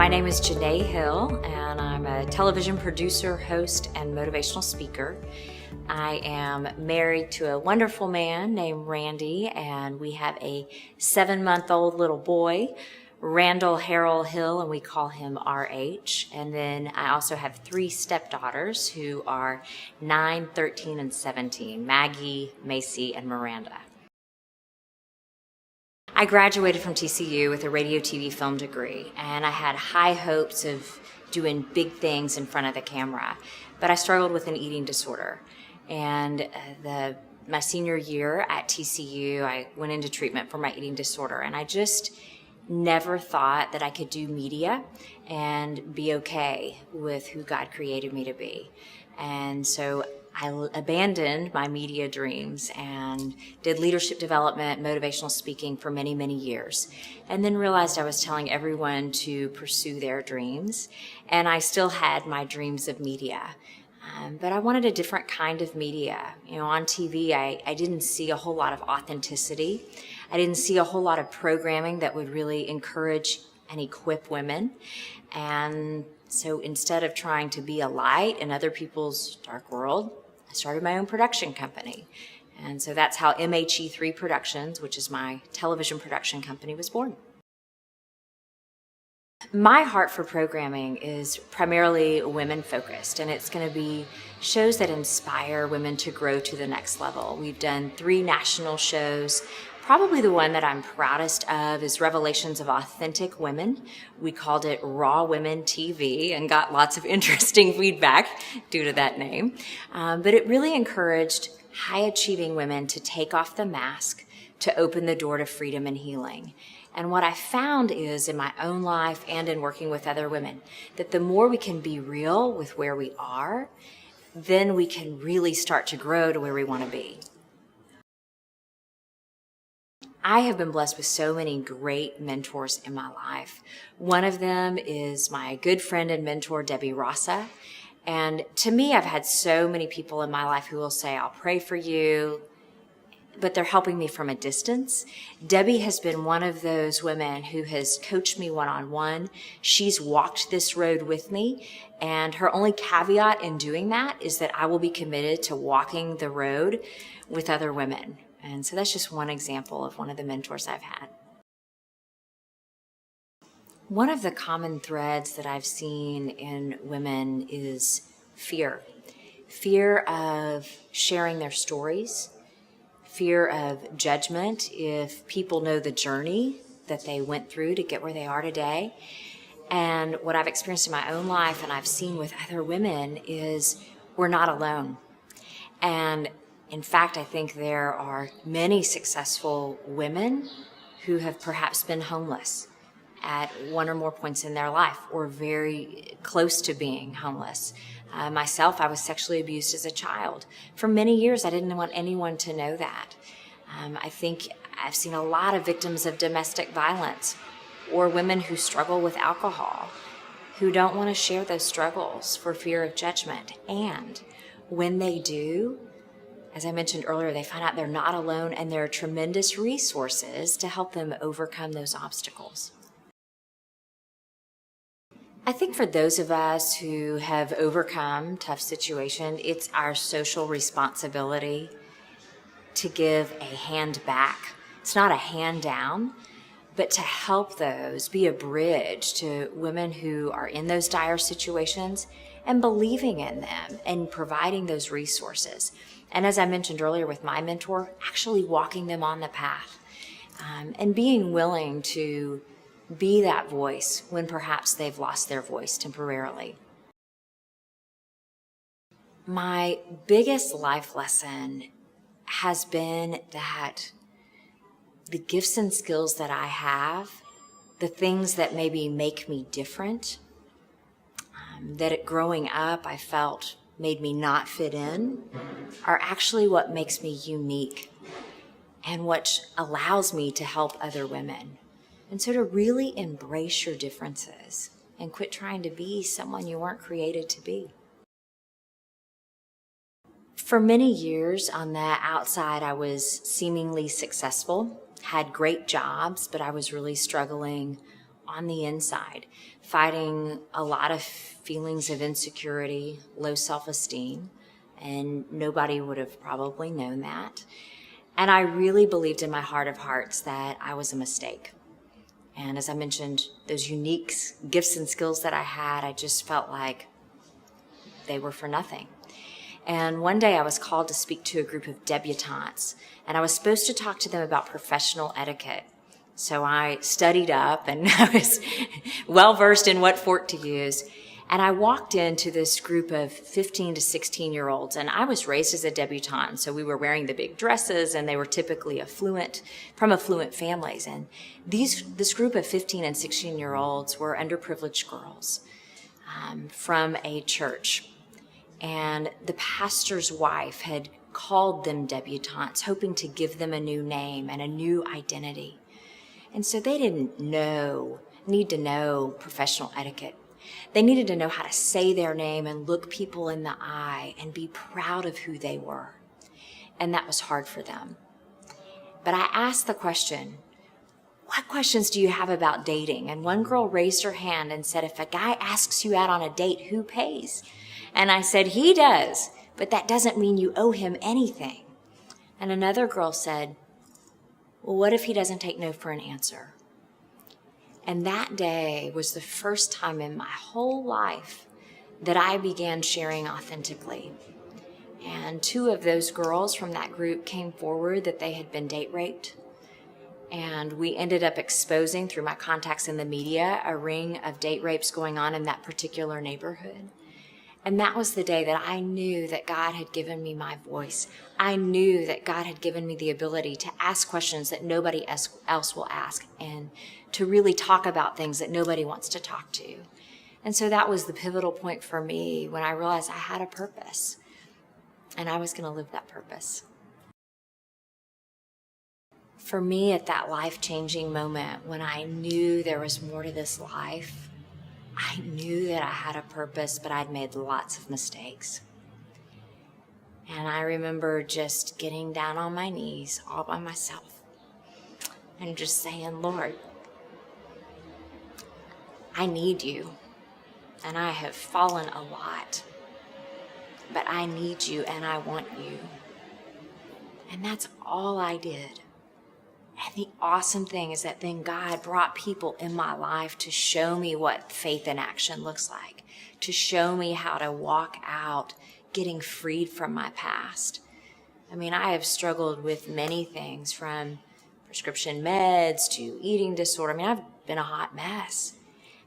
My name is Janee Hill, and I'm a television producer, host, and motivational speaker. I am married to a wonderful man named Randy, and we have a 7-month-old little boy, Randall Harrell Hill, and we call him RH. And then I also have 3 stepdaughters who are 9, 13, and 17, Maggie, Macy, and Miranda. I graduated from TCU with a radio, TV, film degree, and I had high hopes of doing big things in front of the camera, but I struggled with an eating disorder. And my senior year at TCU, I went into treatment for my eating disorder, and I just never thought that I could do media and be okay with who God created me to be. And so I abandoned my media dreams and did leadership development, motivational speaking for many, many years, and then realized I was telling everyone to pursue their dreams, and I still had my dreams of media. But I wanted a different kind of media. You know, on TV, I didn't see a whole lot of authenticity. I didn't see a whole lot of programming that would really encourage and equip women. And so instead of trying to be a light in other people's dark world, I started my own production company. And so that's how mHe3 Productions, which is my television production company, was born. My heart for programming is primarily women-focused, and it's going to be shows that inspire women to grow to the next level. We've done 3 national shows. Probably the one that I'm proudest of is Revelations of Authentic Women. We called it Raw Women TV and got lots of interesting feedback due to that name. But it really encouraged high-achieving women to take off the mask, to open the door to freedom and healing. And what I found is, in my own life and in working with other women, that the more we can be real with where we are, then we can really start to grow to where we want to be. I have been blessed with so many great mentors in my life. One of them is my good friend and mentor, Debbie Rasa. And to me, I've had so many people in my life who will say, I'll pray for you, but they're helping me from a distance. Debbie has been one of those women who has coached me one-on-one. She's walked this road with me, and her only caveat in doing that is that I will be committed to walking the road with other women. And so that's just one example of one of the mentors I've had. One of the common threads that I've seen in women is fear. Fear of sharing their stories, fear of judgment if people know the journey that they went through to get where they are today. And what I've experienced in my own life and I've seen with other women is we're not alone. And in fact, I think there are many successful women who have perhaps been homeless at one or more points in their life or very close to being homeless. Myself, I was sexually abused as a child. For many years, I didn't want anyone to know that. I think I've seen a lot of victims of domestic violence or women who struggle with alcohol who don't want to share those struggles for fear of judgment. And when they do, as I mentioned earlier, they find out they're not alone, and there are tremendous resources to help them overcome those obstacles. I think for those of us who have overcome tough situations, it's our social responsibility to give a hand back. It's not a hand down, but to help those, be a bridge to women who are in those dire situations and believing in them and providing those resources. And as I mentioned earlier with my mentor, actually walking them on the path and being willing to be that voice when perhaps they've lost their voice temporarily. My biggest life lesson has been that the gifts and skills that I have, the things that maybe make me different, that growing up I felt made me not fit in, are actually what makes me unique and what allows me to help other women. And so to really embrace your differences and quit trying to be someone you weren't created to be. For many years on the outside, I was seemingly successful, had great jobs, but I was really struggling on the inside, fighting a lot of feelings of insecurity, low self-esteem, and nobody would have probably known that. And I really believed in my heart of hearts that I was a mistake. And as I mentioned, those unique gifts and skills that I had, I just felt like they were for nothing. And one day I was called to speak to a group of debutantes, and I was supposed to talk to them about professional etiquette. So I studied up and I was well-versed in what fork to use. And I walked into this group of 15 to 16-year-olds, and I was raised as a debutante, so we were wearing the big dresses, and they were typically from affluent families. And this group of 15 and 16-year-olds were underprivileged girls from a church. And the pastor's wife had called them debutantes, hoping to give them a new name and a new identity. And so they didn't need to know professional etiquette. They needed to know how to say their name and look people in the eye and be proud of who they were. And that was hard for them. But I asked the question, what questions do you have about dating? And one girl raised her hand and said, if a guy asks you out on a date, who pays? And I said, he does, but that doesn't mean you owe him anything. And another girl said, well, what if he doesn't take no for an answer? And that day was the first time in my whole life that I began sharing authentically. And two of those girls from that group came forward that they had been date raped. And we ended up exposing, through my contacts in the media, a ring of date rapes going on in that particular neighborhood. And that was the day that I knew that God had given me my voice. I knew that God had given me the ability to ask questions that nobody else will ask, and to really talk about things that nobody wants to talk to. And so that was the pivotal point for me when I realized I had a purpose, and I was going to live that purpose. For me, at that life-changing moment, when I knew there was more to this life, I knew that I had a purpose, but I'd made lots of mistakes. And I remember just getting down on my knees all by myself and just saying, Lord, I need you, and I have fallen a lot, but I need you and I want you. And that's all I did. And the awesome thing is that then God brought people in my life to show me what faith in action looks like, to show me how to walk out getting freed from my past. I mean, I have struggled with many things, from prescription meds to eating disorder. I mean, I've been a hot mess.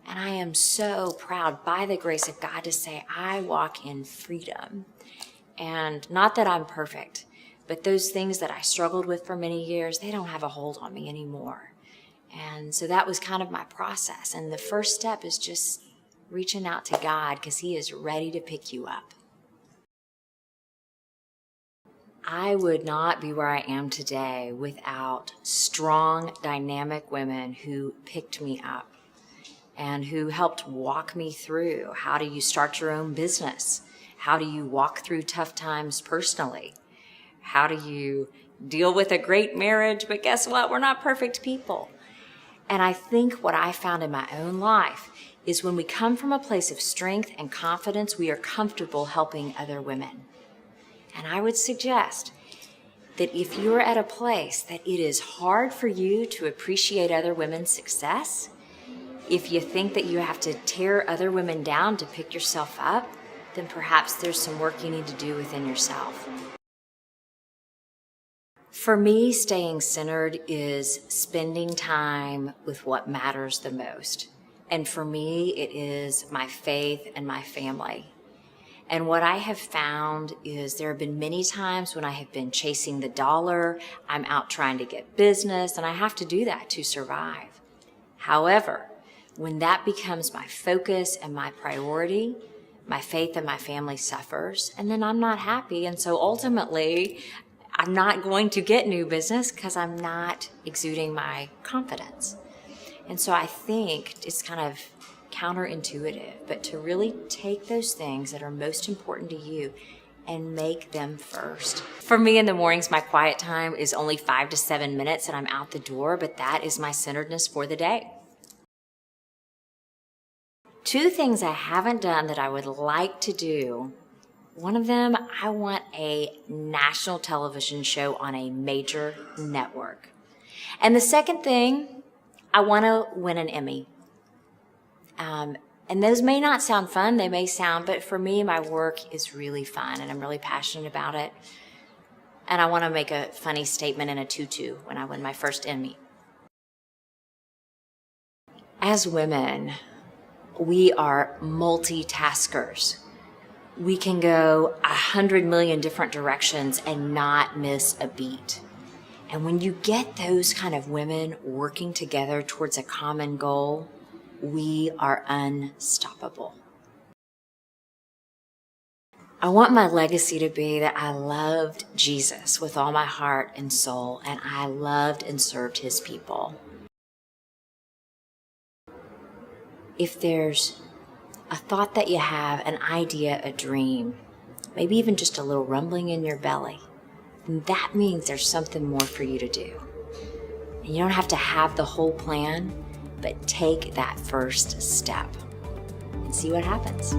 And I am so proud, by the grace of God, to say I walk in freedom. And not that I'm perfect, but those things that I struggled with for many years, they don't have a hold on me anymore. And so that was kind of my process. And the first step is just reaching out to God, because He is ready to pick you up. I would not be where I am today without strong, dynamic women who picked me up and who helped walk me through. How do you start your own business? How do you walk through tough times personally? How do you deal with a great marriage? But guess what? We're not perfect people. And I think what I found in my own life is when we come from a place of strength and confidence, we are comfortable helping other women. And I would suggest that if you're at a place that it is hard for you to appreciate other women's success, if you think that you have to tear other women down to pick yourself up, then perhaps there's some work you need to do within yourself. For me, staying centered is spending time with what matters the most. And for me, it is my faith and my family. And what I have found is there have been many times when I have been chasing the dollar, I'm out trying to get business, and I have to do that to survive. However, when that becomes my focus and my priority, my faith and my family suffers, and then I'm not happy. And so ultimately, I'm not going to get new business because I'm not exuding my confidence. And so I think it's kind of counterintuitive, but to really take those things that are most important to you and make them first. For me, in the mornings, my quiet time is only 5 to 7 minutes and I'm out the door, but that is my centeredness for the day. 2 things I haven't done that I would like to do. One of them, I want a national television show on a major network. And the second thing, I want to win an Emmy. And those may not sound fun, they may sound, but for me, my work is really fun and I'm really passionate about it. And I want to make a funny statement in a tutu when I win my first Emmy. As women, we are multitaskers. We can go 100 million different directions and not miss a beat. And when you get those kind of women working together towards a common goal, we are unstoppable. I want my legacy to be that I loved Jesus with all my heart and soul, and I loved and served his people. If there's a thought that you have, an idea, a dream, maybe even just a little rumbling in your belly, then that means there's something more for you to do. And you don't have to have the whole plan, but take that first step and see what happens.